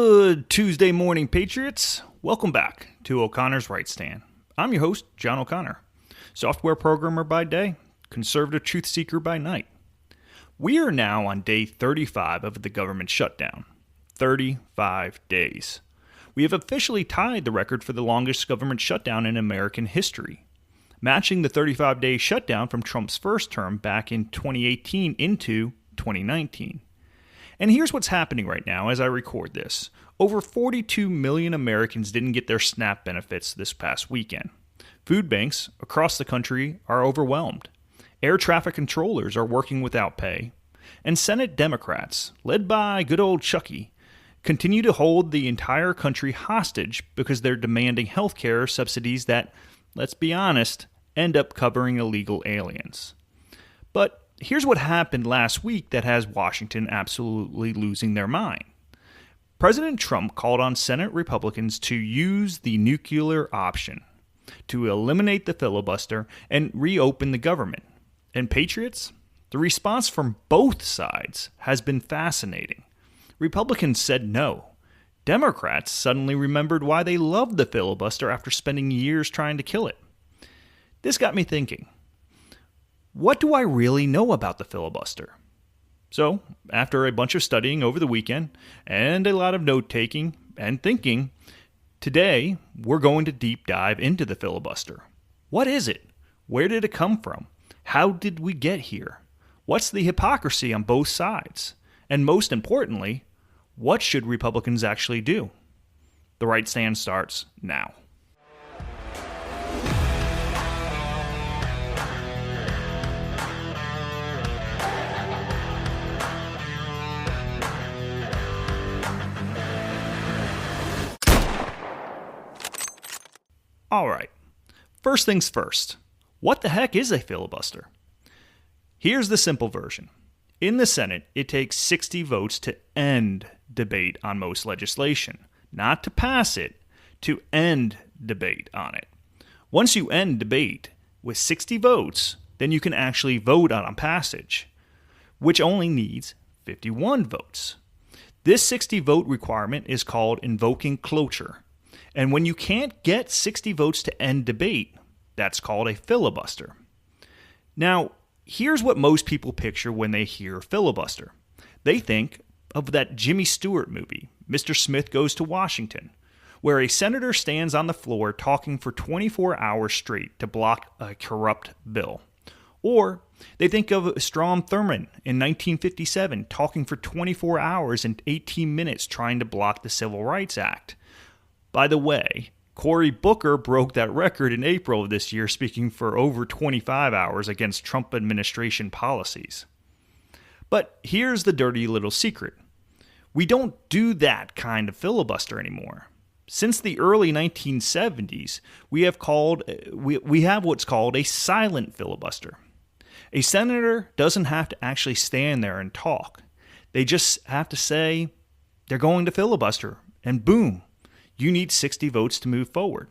Good Tuesday morning, Patriots. Welcome back to O'Connor's Right Stand. I'm your host, John O'Connor, software programmer by day, conservative truth seeker by night. We are now on day 35 of the government shutdown. 35 days. We have officially tied the record for the longest government shutdown in American history, matching the 35-day shutdown from Trump's first term back in 2018 into 2019. And here's what's happening right now as I record this. Over 42 million Americans didn't get their SNAP benefits this past weekend. Food banks across the country are overwhelmed. Air traffic controllers are working without pay. And Senate Democrats, led by good old Chucky, continue to hold the entire country hostage because they're demanding health care subsidies that, let's be honest, end up covering illegal aliens. But here's what happened last week that has Washington absolutely losing their mind. President Trump called on Senate Republicans to use the nuclear option to eliminate the filibuster and reopen the government. And Patriots, the response from both sides has been fascinating. Republicans said no. Democrats suddenly remembered why they loved the filibuster after spending years trying to kill it. This got me thinking. What do I really know about the filibuster? So, after a bunch of studying over the weekend and a lot of note-taking and thinking, today we're going to deep dive into the filibuster. What is it? Where did it come from? How did we get here? What's the hypocrisy on both sides? And most importantly, what should Republicans actually do? The Right Stand starts now. All right, first things first. What the heck is a filibuster? Here's the simple version. In the Senate, it takes 60 votes to end debate on most legislation, not to pass it, to end debate on it. Once you end debate with 60 votes, then you can actually vote on passage, which only needs 51 votes. This 60 vote requirement is called invoking cloture. And when you can't get 60 votes to end debate, that's called a filibuster. Now, here's what most people picture when they hear filibuster. They think of that Jimmy Stewart movie, Mr. Smith Goes to Washington, where a senator stands on the floor talking for 24 hours straight to block a corrupt bill. Or they think of Strom Thurmond in 1957 talking for 24 hours and 18 minutes trying to block the Civil Rights Act. By the way, Cory Booker broke that record in April of this year, speaking for over 25 hours against Trump administration policies. But here's the dirty little secret. We don't do that kind of filibuster anymore. Since the early 1970s, we have what's called a silent filibuster. A senator doesn't have to actually stand there and talk. They just have to say they're going to filibuster, and boom. You need 60 votes to move forward.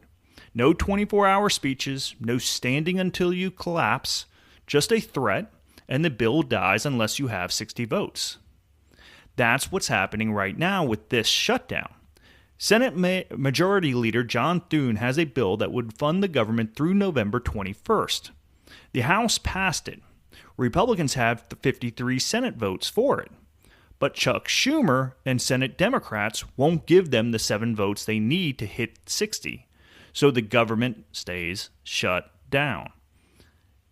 No 24-hour speeches, no standing until you collapse, just a threat, and the bill dies unless you have 60 votes. That's what's happening right now with this shutdown. Senate Majority Leader John Thune has a bill that would fund the government through November 21st. The House passed it. Republicans have the 53 Senate votes for it. But Chuck Schumer and Senate Democrats won't give them the 7 votes they need to hit 60, so the government stays shut down.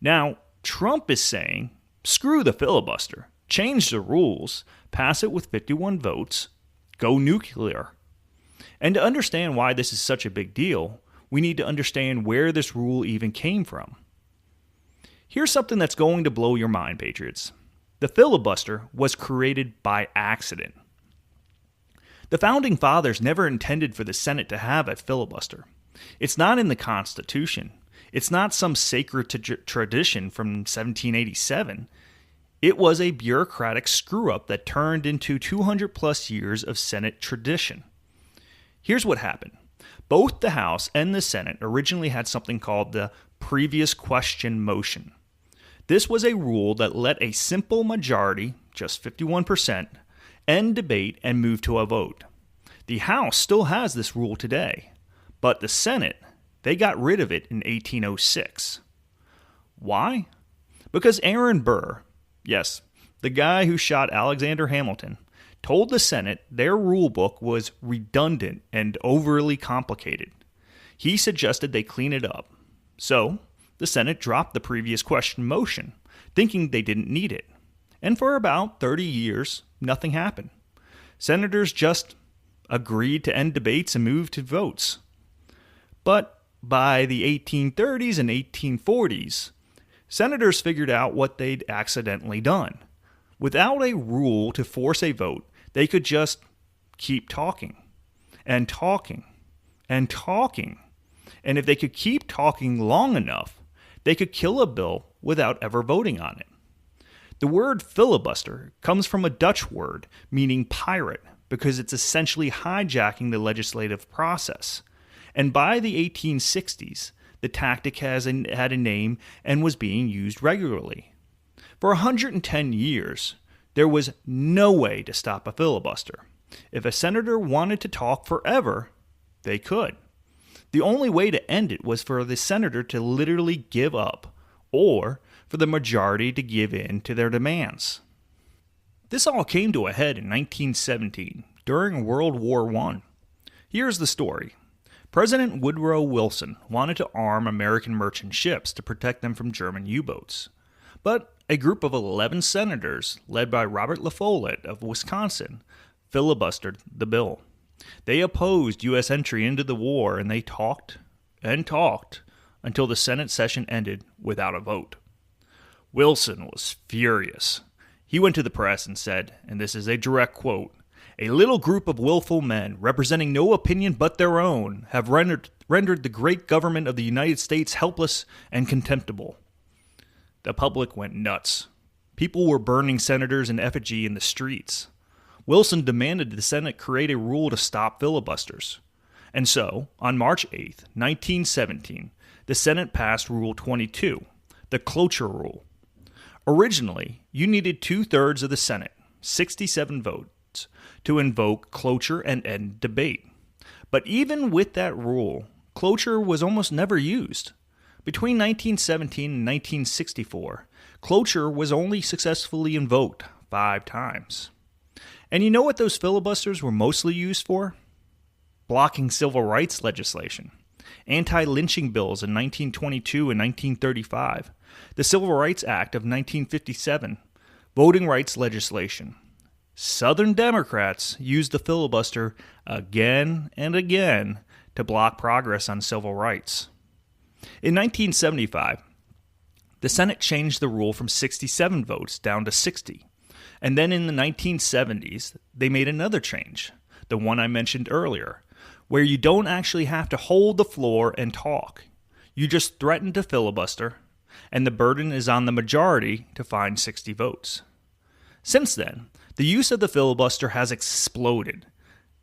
Now, Trump is saying, screw the filibuster, change the rules, pass it with 51 votes, go nuclear. And to understand why this is such a big deal, we need to understand where this rule even came from. Here's something that's going to blow your mind, Patriots. The filibuster was created by accident. The Founding Fathers never intended for the Senate to have a filibuster. It's not in the Constitution. It's not some sacred tradition from 1787. It was a bureaucratic screw-up that turned into 200-plus years of Senate tradition. Here's what happened. Both the House and the Senate originally had something called the previous question motion. This was a rule that let a simple majority, just 51%, end debate and move to a vote. The House still has this rule today, but the Senate, they got rid of it in 1806. Why? Because Aaron Burr, yes, the guy who shot Alexander Hamilton, told the Senate their rule book was redundant and overly complicated. He suggested they clean it up. So, the Senate dropped the previous question motion, thinking they didn't need it. And for about 30 years, nothing happened. Senators just agreed to end debates and move to votes. But by the 1830s and 1840s, senators figured out what they'd accidentally done. Without a rule to force a vote, they could just keep talking and talking and talking. And if they could keep talking long enough, they could kill a bill without ever voting on it. The word filibuster comes from a Dutch word meaning pirate because it's essentially hijacking the legislative process. And by the 1860s, the tactic had a name and was being used regularly. For 110 years, there was no way to stop a filibuster. If a senator wanted to talk forever, they could. The only way to end it was for the senator to literally give up, or for the majority to give in to their demands. This all came to a head in 1917, during World War I. Here's the story. President Woodrow Wilson wanted to arm American merchant ships to protect them from German U-boats. But a group of 11 senators, led by Robert La Follette of Wisconsin, filibustered the bill. They opposed U.S. entry into the war, and they talked and talked until the Senate session ended without a vote. Wilson was furious. He went to the press and said, and this is a direct quote, "A little group of willful men, representing no opinion but their own, have rendered the great government of the United States helpless and contemptible." The public went nuts. People were burning senators in effigy in the streets. Wilson demanded the Senate create a rule to stop filibusters. And so, on March 8, 1917, the Senate passed Rule 22, the cloture rule. Originally, you needed 2/3 of the Senate, 67 votes, to invoke cloture and end debate. But even with that rule, cloture was almost never used. Between 1917 and 1964, cloture was only successfully invoked 5 times. And you know what those filibusters were mostly used for? Blocking civil rights legislation, anti-lynching bills in 1922 and 1935, the Civil Rights Act of 1957, voting rights legislation. Southern Democrats used the filibuster again and again to block progress on civil rights. In 1975, the Senate changed the rule from 67 votes down to 60. And then in the 1970s, they made another change, the one I mentioned earlier, where you don't actually have to hold the floor and talk. You just threaten to filibuster, and the burden is on the majority to find 60 votes. Since then, the use of the filibuster has exploded.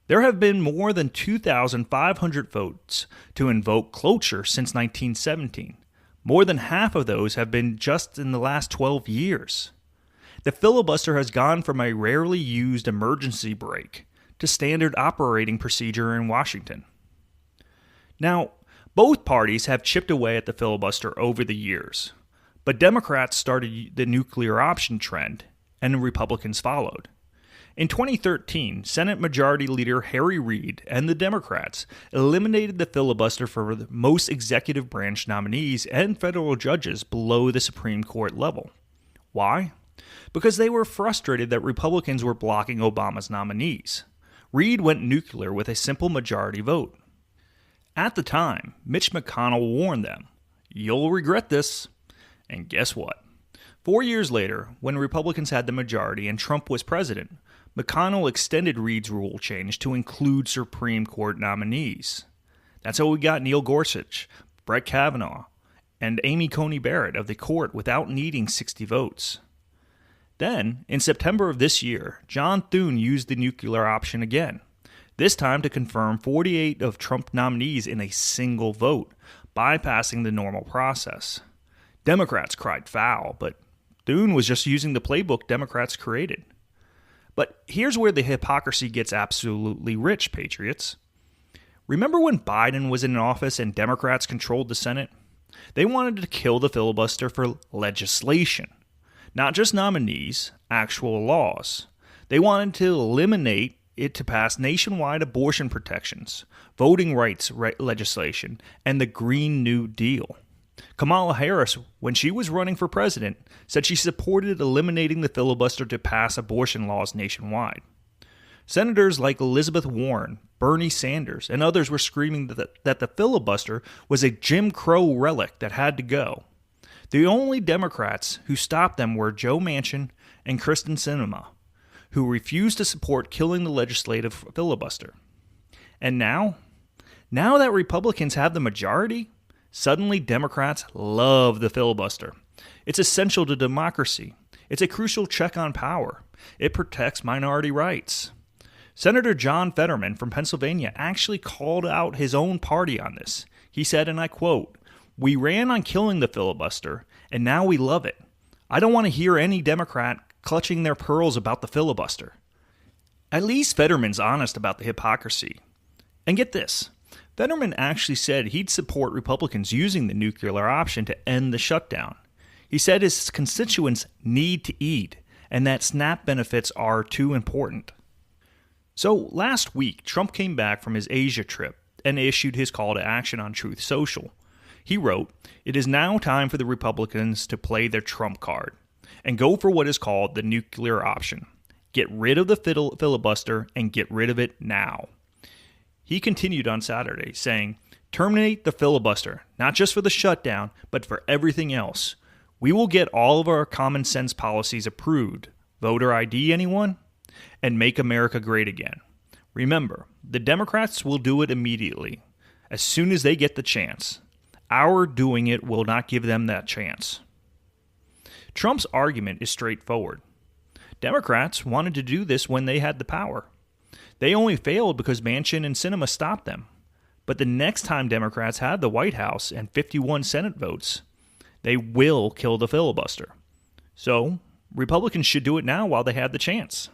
There have been more than 2,500 votes to invoke cloture since 1917. More than half of those have been just in the last 12 years. The filibuster has gone from a rarely used emergency brake to standard operating procedure in Washington. Now, both parties have chipped away at the filibuster over the years, but Democrats started the nuclear option trend, and Republicans followed. In 2013, Senate Majority Leader Harry Reid and the Democrats eliminated the filibuster for most executive branch nominees and federal judges below the Supreme Court level. Why? Because they were frustrated that Republicans were blocking Obama's nominees. Reid went nuclear with a simple majority vote. At the time, Mitch McConnell warned them, "You'll regret this." And guess what? 4 years later, when Republicans had the majority and Trump was president, McConnell extended Reid's rule change to include Supreme Court nominees. That's how we got Neil Gorsuch, Brett Kavanaugh, and Amy Coney Barrett of the court without needing 60 votes. Then, in September of this year, John Thune used the nuclear option again, this time to confirm 48 of Trump nominees in a single vote, bypassing the normal process. Democrats cried foul, but Thune was just using the playbook Democrats created. But here's where the hypocrisy gets absolutely rich, patriots. Remember when Biden was in office and Democrats controlled the Senate? They wanted to kill the filibuster for legislation, not just nominees, actual laws. They wanted to eliminate it to pass nationwide abortion protections, voting rights legislation, and the Green New Deal. Kamala Harris, when she was running for president, said she supported eliminating the filibuster to pass abortion laws nationwide. Senators like Elizabeth Warren, Bernie Sanders, and others were screaming that the filibuster was a Jim Crow relic that had to go. The only Democrats who stopped them were Joe Manchin and Kristen Sinema, who refused to support killing the legislative filibuster. And now that Republicans have the majority, suddenly Democrats love the filibuster. It's essential to democracy. It's a crucial check on power. It protects minority rights. Senator John Fetterman from Pennsylvania actually called out his own party on this. He said, and I quote, "We ran on killing the filibuster, and now we love it. I don't want to hear any Democrat clutching their pearls about the filibuster." At least Fetterman's honest about the hypocrisy. And get this, Fetterman actually said he'd support Republicans using the nuclear option to end the shutdown. He said his constituents need to eat, and that SNAP benefits are too important. So last week, Trump came back from his Asia trip and issued his call to action on Truth Social. He wrote, "It is now time for the Republicans to play their Trump card and go for what is called the nuclear option. Get rid of the filibuster and get rid of it now." He continued on Saturday, saying, "Terminate the filibuster, not just for the shutdown, but for everything else. We will get all of our common sense policies approved. Voter ID, anyone? And make America great again. Remember, the Democrats will do it immediately, as soon as they get the chance. Our doing it will not give them that chance." Trump's argument is straightforward. Democrats wanted to do this when they had the power. They only failed because Manchin and Sinema stopped them. But the next time Democrats have the White House and 51 Senate votes, they will kill the filibuster. So, Republicans should do it now while they have the chance.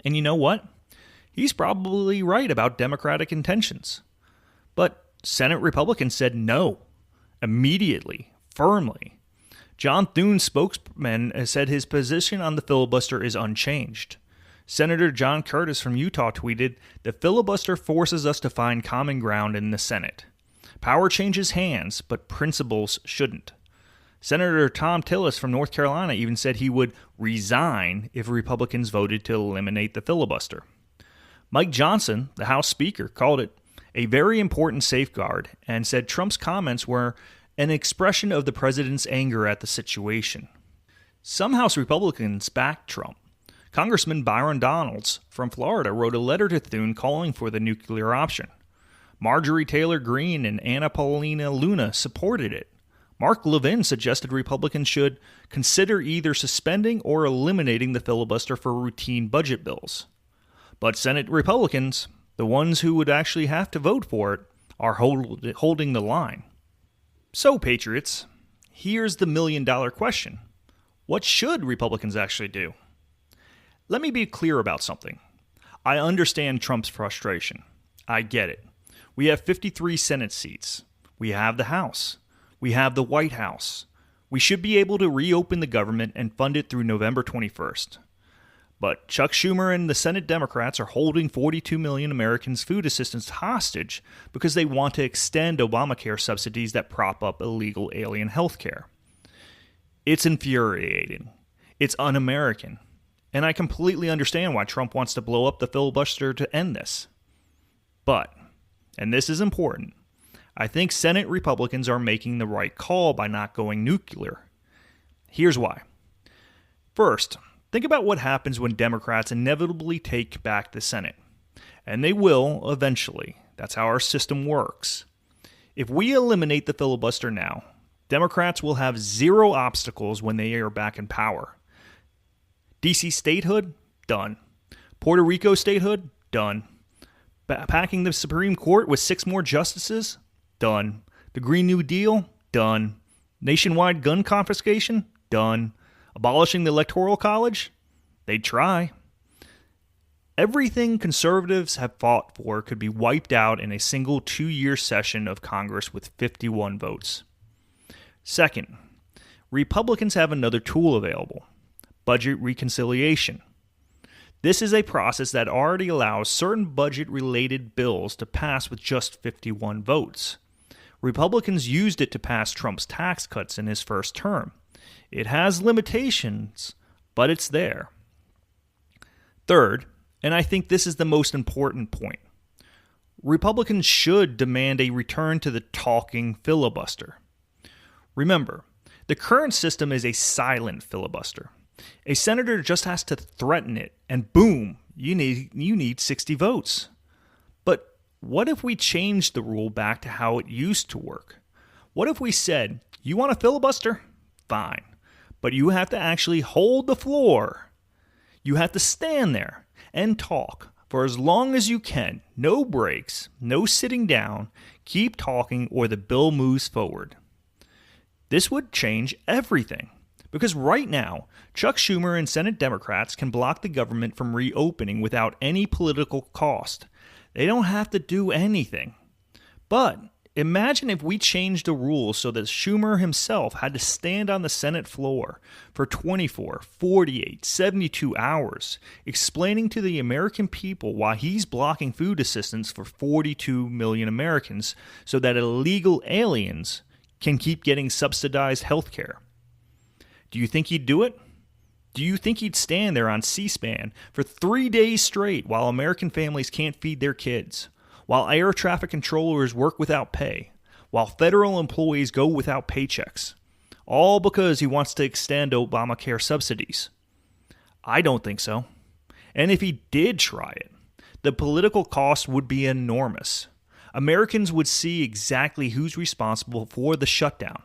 And you know what? He's probably right about Democratic intentions. But Senate Republicans said no, immediately, firmly. John Thune, spokesman, said his position on the filibuster is unchanged. Senator John Curtis from Utah tweeted, "The filibuster forces us to find common ground in the Senate. Power changes hands, but principles shouldn't." Senator Tom Tillis from North Carolina even said he would resign if Republicans voted to eliminate the filibuster. Mike Johnson, the House Speaker, called it a very important safeguard and said Trump's comments were an expression of the president's anger at the situation. Some House Republicans backed Trump. Congressman Byron Donalds from Florida wrote a letter to Thune calling for the nuclear option. Marjorie Taylor Greene and Anna Paulina Luna supported it. Mark Levin suggested Republicans should consider either suspending or eliminating the filibuster for routine budget bills. But Senate Republicans, the ones who would actually have to vote for it, are holding the line. So, patriots, here's the million-dollar question. What should Republicans actually do? Let me be clear about something. I understand Trump's frustration. I get it. We have 53 Senate seats. We have the House. We have the White House. We should be able to reopen the government and fund it through November 21st. But Chuck Schumer and the Senate Democrats are holding 42 million Americans' food assistance hostage because they want to extend Obamacare subsidies that prop up illegal alien health care. It's infuriating. It's un-American. And I completely understand why Trump wants to blow up the filibuster to end this. But, and this is important, I think Senate Republicans are making the right call by not going nuclear. Here's why. First, think about what happens when Democrats inevitably take back the Senate. And they will, eventually. That's how our system works. If we eliminate the filibuster now, Democrats will have zero obstacles when they are back in power. D.C. statehood? Done. Puerto Rico statehood? Done. Packing the Supreme Court with 6 more justices? Done. The Green New Deal? Done. Nationwide gun confiscation? Done. Abolishing the Electoral College? They'd try. Everything conservatives have fought for could be wiped out in a single 2-year session of Congress with 51 votes. Second, Republicans have another tool available: budget reconciliation. This is a process that already allows certain budget-related bills to pass with just 51 votes. Republicans used it to pass Trump's tax cuts in his first term. It has limitations, but it's there. Third, and I think this is the most important point, Republicans should demand a return to the talking filibuster. Remember, the current system is a silent filibuster. A senator just has to threaten it, and boom, you need 60 votes. But what if we changed the rule back to how it used to work? What if we said, you want a filibuster? Fine. But you have to actually hold the floor. You have to stand there and talk for as long as you can. No breaks, no sitting down. Keep talking or the bill moves forward. This would change everything. Because right now, Chuck Schumer and Senate Democrats can block the government from reopening without any political cost. They don't have to do anything. But imagine if we changed the rules so that Schumer himself had to stand on the Senate floor for 24, 48, 72 hours, explaining to the American people why he's blocking food assistance for 42 million Americans so that illegal aliens can keep getting subsidized health care. Do you think he'd do it? Do you think he'd stand there on C-SPAN for 3 days straight while American families can't feed their kids, while air traffic controllers work without pay, while federal employees go without paychecks, all because he wants to extend Obamacare subsidies? I don't think so. And if he did try it, the political cost would be enormous. Americans would see exactly who's responsible for the shutdown.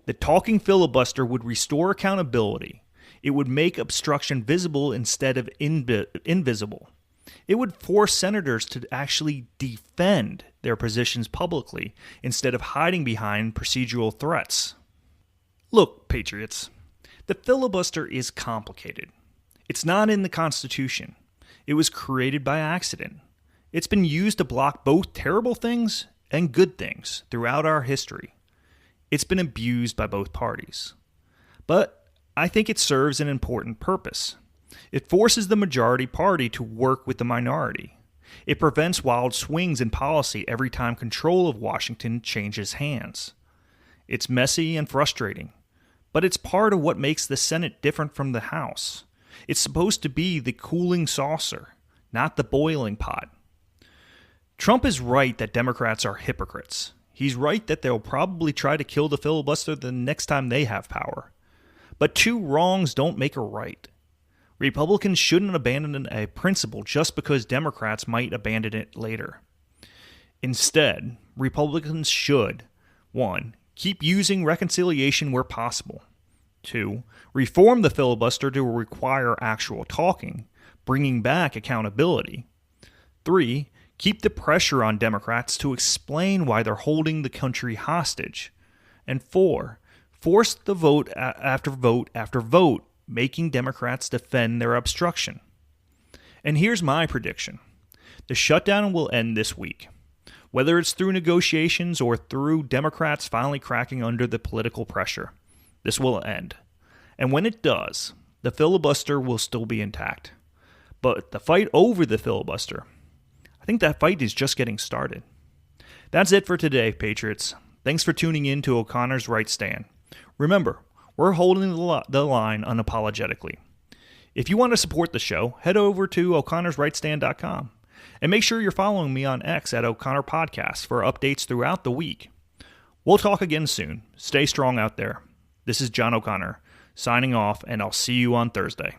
The talking filibuster would restore accountability. It would make obstruction visible instead of invisible. It would force senators to actually defend their positions publicly instead of hiding behind procedural threats. Look, patriots, the filibuster is complicated. It's not in the Constitution. It was created by accident. It's been used to block both terrible things and good things throughout our history. It's been abused by both parties. But I think it serves an important purpose. It forces the majority party to work with the minority. It prevents wild swings in policy every time control of Washington changes hands. It's messy and frustrating, but it's part of what makes the Senate different from the House. It's supposed to be the cooling saucer, not the boiling pot. Trump is right that Democrats are hypocrites. He's right that they'll probably try to kill the filibuster the next time they have power. But two wrongs don't make a right. Republicans shouldn't abandon a principle just because Democrats might abandon it later. Instead, Republicans should 1. Keep using reconciliation where possible. 2. Reform the filibuster to require actual talking, bringing back accountability. 3. Keep the pressure on Democrats to explain why they're holding the country hostage. And 4. Force the vote after vote after vote, making Democrats defend their obstruction. And here's my prediction. The shutdown will end this week. Whether it's through negotiations or through Democrats finally cracking under the political pressure, this will end. And when it does, the filibuster will still be intact. But the fight over the filibuster, I think that fight is just getting started. That's it for today, Patriots. Thanks for tuning in to O'Connor's Right Stand. Remember, we're holding the line unapologetically. If you want to support the show, head over to o'connorsrightstand.com. And make sure you're following me on X at O'Connor Podcast for updates throughout the week. We'll talk again soon. Stay strong out there. This is John O'Connor, signing off, and I'll see you on Thursday.